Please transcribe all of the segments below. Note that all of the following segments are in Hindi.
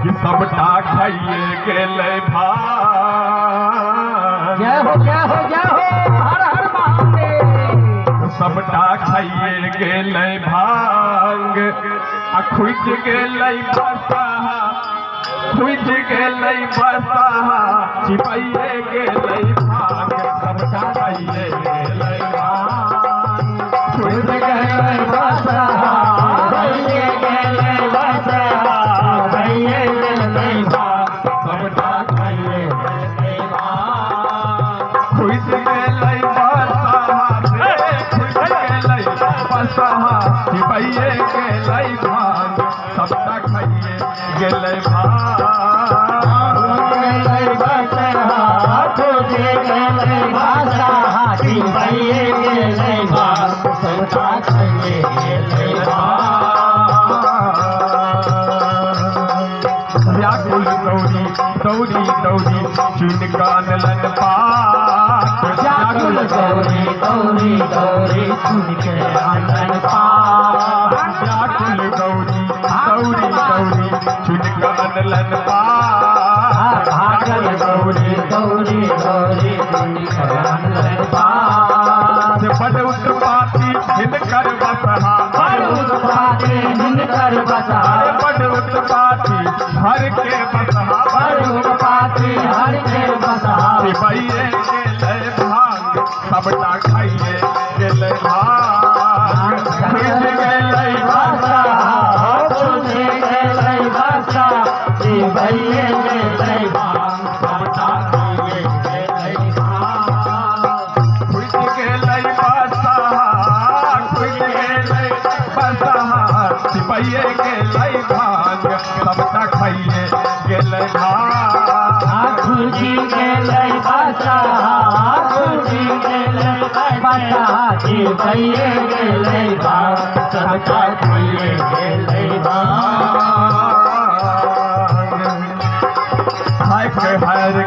कि सबटा खाइए गेले भांग। जय हो जय हो जय हो, हर हर महादेव। सबटा खाइए गेले भांग, आ खुज गेले बसहा, खुज गेले बसहा, छिपाइए गेले भांग। सबटा खाइए गेले भांग, खुज गेले बसहा, छिपाइए गेले बसहा, छिपाइए गेले भांग। सबटा खाइए गेले भांग, खुज गेले बसहा, खुज गेले बसहा, छिपाइए गेले भांग। सबटा खाइए गेले भांग, गेले बसहा, खुज गेले बसहा, छिपाइए गेले भांग। सबटा खाइए गेले व्याकुल दौड़ी दौड़ी दौड़ी चुन कान लन पात। व्याकुल दौड़ी दौड़ी दौड़ी चुन के आंगन पात। व्याकुल दौड़ी दौड़ी दौड़ी चुन कान लन पात। भागल दौड़ी दौड़ी दौड़ी चुन के आंगन पात। बड़ उत्पाती हिनकर बसहा, बड़ उत्पाती हिनकर बसहा, बड़ उत्पाती हर के बसहा, बड़ उत्पाती हर के बसहा। छिपाइए गेले भांग, सबटा खाइए गेले भांग। खुज गेले बसहा, खुज गेले बसहा, छिपाइए गेले भांग। सबटा खाइए गेले भांग। खुज गेले बसहा, खुज गेले बसहा, छिपाइए गेले भांग। सबटा खाइए गेले भांग। खुजी गेले बसहा, खुजी गेले बसहा, छिपाइए गेले भांग। सबटा खाइए गेले भांग। हाइक हर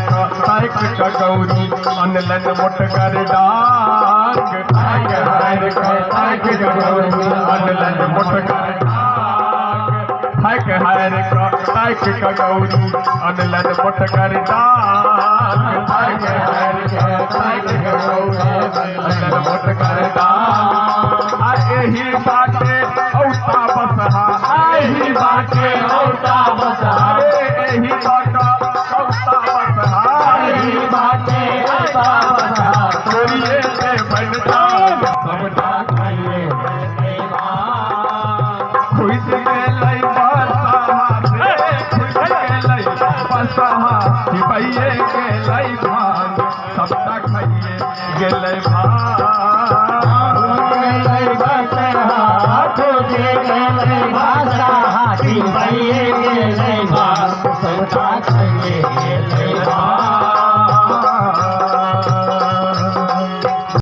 का ताइक का गौरी अनलन मोटकर डांग। हाइक हर का ताइक का गौरी अनलन मोटकर डांग। हाइक हर का ताइक का गौरी अनलन मोटकर डांग। हाइक हर का ताइक का गौरी अनलन मोटकर डांग। आ एही बाटे औता बसहा, एही बाटे औता बसहा, एही बाटा औता बसहा, एही बाटे औता बसहा। चोरिए से बनता सबटा खाइए गेले भांग। खुज गेले बसहा, खुज गेले बसहा, छिपाइए गेले भांग। सबटा खाइए गेले भांग। गेले बसहा, खुज गेले बसहा, छिपाइए गेले भांग। सबटा खाइए गेले भांग।